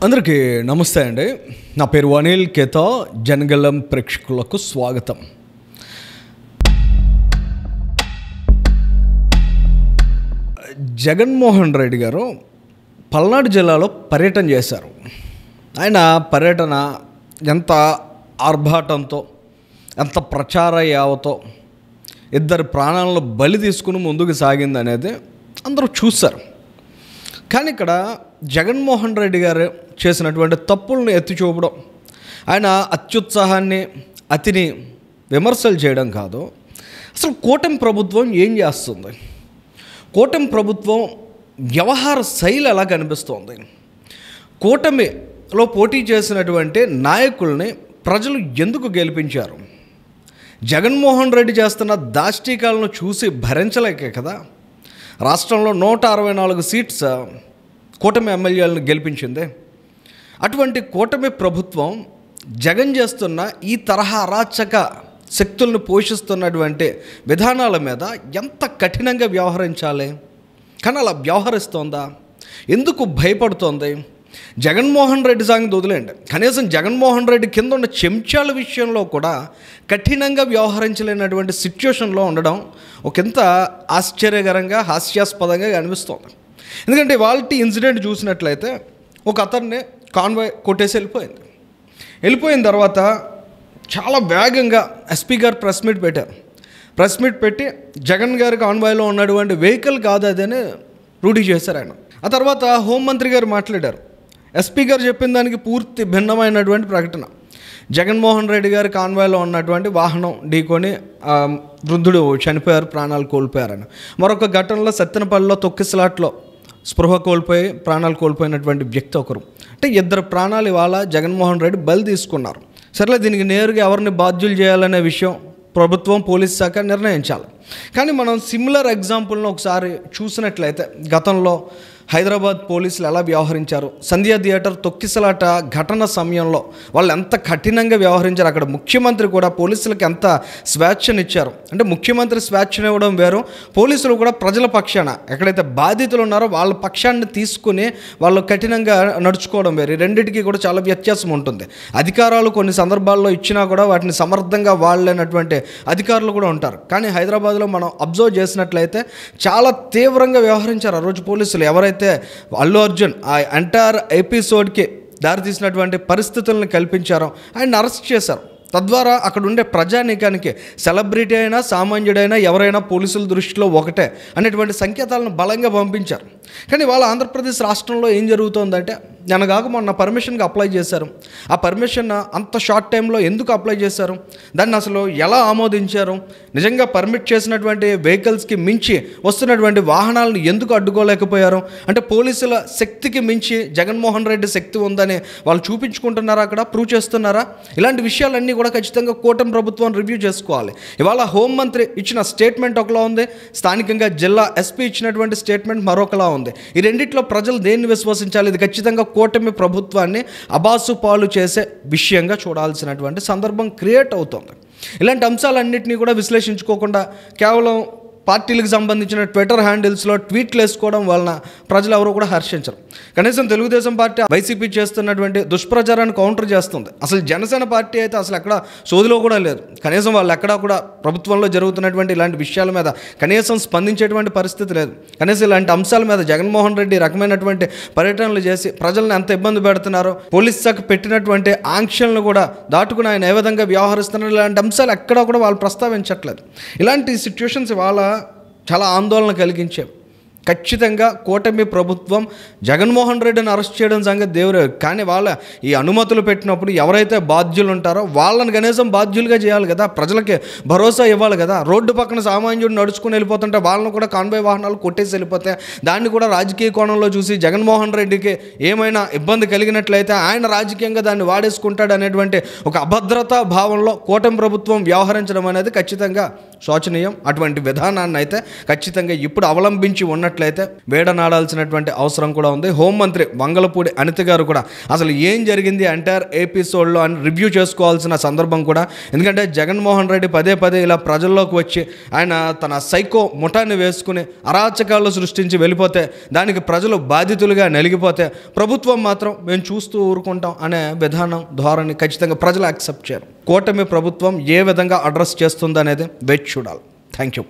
అందరికీ నమస్తే అండి. నా పేరు అనిల్ కేతా. జనగలం ప్రేక్షకులకు స్వాగతం. జగన్మోహన్ రెడ్డి గారు పల్నాడు జిల్లాలో పర్యటన చేశారు. ఆయన పర్యటన ఎంత ఆర్భాటంతో, ఎంత ప్రచార యావతో, ఇద్దరు ప్రాణాలను బలి తీసుకుని ముందుకు సాగింది అనేది అందరూ చూశారు. కానీ ఇక్కడ జగన్మోహన్ రెడ్డి గారు చేసినటువంటి తప్పులను ఎత్తి చూపడం, ఆయన అత్యుత్సాహాన్ని, అతిని విమర్శలు చేయడం కాదు. అసలు కూటమి ప్రభుత్వం ఏం చేస్తుంది, కూటమి ప్రభుత్వం వ్యవహార శైలి ఎలా కనిపిస్తోంది, కూటమిలో పోటీ చేసినటువంటి నాయకుల్ని ప్రజలు ఎందుకు గెలిపించారు, జగన్మోహన్ రెడ్డి చేస్తున్న దాష్టీకాలను చూసి భరించలేకే కదా రాష్ట్రంలో 164 సీట్స్ కూటమి ఎమ్మెల్యేలను గెలిపించింది. అటువంటి కూటమి ప్రభుత్వం జగన్ చేస్తున్న ఈ తరహా అరాచక శక్తులను పోషిస్తున్నటువంటి విధానాల మీద ఎంత కఠినంగా వ్యవహరించాలి, కానీ అలా వ్యవహరిస్తోందా, ఎందుకు భయపడుతోంది? జగన్మోహన్ రెడ్డి సంగతి వదిలేండి, కనీసం జగన్మోహన్ రెడ్డి కింద ఉన్న చెంచాల విషయంలో కూడా కఠినంగా వ్యవహరించలేనటువంటి సిచ్యువేషన్లో ఉండడం ఒకంత ఆశ్చర్యకరంగా, హాస్యాస్పదంగా అనిపిస్తోంది. ఎందుకంటే వాళ్ళ ఇన్సిడెంట్ చూసినట్లయితే ఒక అతన్ని కాన్వాయ్ కొట్టేసి వెళ్ళిపోయిన తర్వాత చాలా వేగంగా ఎస్పీ గారు ప్రెస్ మీట్ పెట్టి జగన్ గారి కాన్వాయ్లో ఉన్నటువంటి వెహికల్ కాదు అదని రూఢీ చేశారు ఆయన. ఆ తర్వాత హోంమంత్రి గారు మాట్లాడారు. ఎస్పీ గారు చెప్పిన దానికి పూర్తి భిన్నమైనటువంటి ప్రకటన. జగన్మోహన్ రెడ్డి గారి కాన్వాయ్లో ఉన్నటువంటి వాహనం ఢీకొని వృద్ధుడు చనిపోయారు, ప్రాణాలు కోల్పోయారని. మరొక ఘటనలో సత్తెనపల్లిలో తొక్కిసలాట్లో స్పృహ కోల్పోయి ప్రాణాలు కోల్పోయినటువంటి వ్యక్తి ఒకరు. అంటే ఇద్దరు ప్రాణాలు ఇవాళ జగన్మోహన్ రెడ్డి బలి తీసుకున్నారు. సరేలే, దీనికి నేరుగా ఎవరిని బాధ్యులు చేయాలనే విషయం ప్రభుత్వం, పోలీస్ శాఖ నిర్ణయించాలి. కానీ మనం సిమిలర్ ఎగ్జాంపుల్ను ఒకసారి చూసినట్లయితే గతంలో హైదరాబాద్ పోలీసులు ఎలా వ్యవహరించారు, సంధ్యా థియేటర్ తొక్కిసలాట ఘటన సమయంలో వాళ్ళు ఎంత కఠినంగా వ్యవహరించారు. అక్కడ ముఖ్యమంత్రి కూడా పోలీసులకు ఎంత స్వేచ్ఛనిచ్చారు. అంటే ముఖ్యమంత్రి స్వేచ్ఛనివ్వడం వేరు, పోలీసులు కూడా ప్రజల పక్షాన ఎక్కడైతే బాధితులు ఉన్నారో వాళ్ళ పక్షాన్ని తీసుకుని వాళ్ళు కఠినంగా నడుచుకోవడం వేరు. రెండింటికి కూడా చాలా వ్యత్యాసం ఉంటుంది. అధికారాలు కొన్ని సందర్భాల్లో ఇచ్చినా కూడా వాటిని సమర్థంగా వాడలేనటువంటి అధికారులు కూడా ఉంటారు. కానీ హైదరాబాద్లో మనం అబ్జర్వ్ చేసినట్లయితే చాలా తీవ్రంగా వ్యవహరించారు ఆ రోజు పోలీసులు. ఎవరైతే అల్లు అర్జున్ ఆ ఎంటైర్ ఎపిసోడ్కి దారితీసినటువంటి పరిస్థితులను కల్పించారో ఆయన అరెస్ట్ చేశారు. తద్వారా అక్కడ ఉండే ప్రజానీకానికి సెలబ్రిటీ అయినా, సామాన్యుడైనా, ఎవరైనా పోలీసుల దృష్టిలో ఒకటే అనేటువంటి సంకేతాలను బలంగా పంపించారు. కానీ వాళ్ళ ఆంధ్రప్రదేశ్ రాష్ట్రంలో ఏం జరుగుతుందంటే, నెనగాక మొన్న పర్మిషన్కి అప్లై చేశారు. ఆ పర్మిషన్ అంత షార్ట్ టైంలో ఎందుకు అప్లై చేశారు, దాన్ని అసలు ఎలా ఆమోదించారు, నిజంగా పర్మిట్ చేసినటువంటి వెహికల్స్కి మించి వస్తున్నటువంటి వాహనాలను ఎందుకు అడ్డుకోలేకపోయారు? అంటే పోలీసుల శక్తికి మించి జగన్మోహన్ రెడ్డి శక్తి ఉందని వాళ్ళు చూపించుకుంటున్నారా, అక్కడ ప్రూవ్ చేస్తున్నారా? ఇలాంటి విషయాలన్నీ కూడా ఖచ్చితంగా కూటమి ప్రభుత్వం రివ్యూ చేసుకోవాలి. ఇవాళ హోంమంత్రి ఇచ్చిన స్టేట్మెంట్ ఒకలా ఉంది, స్థానికంగా జిల్లా ఎస్పీ ఇచ్చినటువంటి స్టేట్మెంట్ మరొకలా ఉంది. ఈ రెండిట్లో ప్రజలు దేన్ని విశ్వసించాలి? ఇది ఖచ్చితంగా కూటమి ప్రభుత్వాన్ని అబాసు పాలు చేసే విషయంగా చూడాల్సినటువంటి సందర్భం క్రియేట్ అవుతుంది. ఇలాంటి అంశాలన్నింటినీ కూడా విశ్లేషించుకోకుండా కేవలం పార్టీలకు సంబంధించిన ట్విట్టర్ హ్యాండిల్స్లో ట్వీట్లు వేసుకోవడం వలన ప్రజలు ఎవరు కూడా హర్షించరు. కనీసం తెలుగుదేశం పార్టీ వైసీపీ చేస్తున్నటువంటి దుష్ప్రచారాన్ని కౌంటర్ చేస్తుంది. అసలు జనసేన పార్టీ అయితే అసలు ఎక్కడ సోదిలో కూడా లేదు. కనీసం వాళ్ళు ఎక్కడా కూడా ప్రభుత్వంలో జరుగుతున్నటువంటి ఇలాంటి విషయాల మీద కనీసం స్పందించేటువంటి పరిస్థితి లేదు. కనీసం ఇలాంటి అంశాల మీద జగన్మోహన్ రెడ్డి రకమైనటువంటి పర్యటనలు చేసి ప్రజలను ఎంత ఇబ్బంది పెడుతున్నారో, పోలీస్ శాఖ పెట్టినటువంటి ఆంక్షలను కూడా దాటుకుని ఆయన ఏ విధంగా వ్యవహరిస్తున్నారు, ఇలాంటి అంశాలు ఎక్కడా కూడా వాళ్ళు ప్రస్తావించట్లేదు. ఇలాంటి సిచ్యువేషన్స్ ఇవాళ చాలా ఆందోళన కలిగించాయి. ఖచ్చితంగా కూటమి ప్రభుత్వం జగన్మోహన్ రెడ్డిని అరెస్ట్ చేయడం సంగతి దేవుడే. కానీ వాళ్ళ ఈ అనుమతులు పెట్టినప్పుడు ఎవరైతే బాధ్యులు ఉంటారో వాళ్ళని కనీసం బాధ్యులుగా చేయాలి కదా, ప్రజలకి భరోసా ఇవ్వాలి కదా. రోడ్డు పక్కన సామాన్యుడు నడుచుకుని వెళ్ళిపోతుంటే వాళ్ళని కూడా కాన్వాయ్ వాహనాలు కొట్టేసి వెళ్ళిపోతే దాన్ని కూడా రాజకీయ కోణంలో చూసి జగన్మోహన్ రెడ్డికి ఏమైనా ఇబ్బంది కలిగినట్లయితే ఆయన రాజకీయంగా దాన్ని వాడేసుకుంటాడు అనేటువంటి ఒక అభద్రతా భావంలో కూటమి ప్రభుత్వం వ్యవహరించడం అనేది ఖచ్చితంగా శోచనీయం. అటువంటి విధానాన్ని అయితే ఖచ్చితంగా ఇప్పుడు అవలంబించి ఉన్నట్లయితే ఉన్నట్లయితే వేడనాడాల్సినటువంటి అవసరం కూడా ఉంది. హోంమంత్రి వంగలపూడి అనిత గారు కూడా అసలు ఏం జరిగింది ఎంటైర్ ఎపిసోడ్లో అని రివ్యూ చేసుకోవాల్సిన సందర్భం కూడా. ఎందుకంటే జగన్మోహన్ రెడ్డి పదే పదే ఇలా ప్రజల్లోకి వచ్చి ఆయన తన సైకో ముఠాన్ని వేసుకుని అరాచకాలు సృష్టించి వెళ్ళిపోతే, దానికి ప్రజలు బాధితులుగా నలిగిపోతే ప్రభుత్వం మాత్రం మేము చూస్తూ ఊరుకుంటాం అనే విధానం, ధోరణి ఖచ్చితంగా ప్రజలు యాక్సెప్ట్ చేయరు. కూటమి ప్రభుత్వం ఏ విధంగా అడ్రస్ చేస్తుందనేది వేచి చూడాలి. Thank you.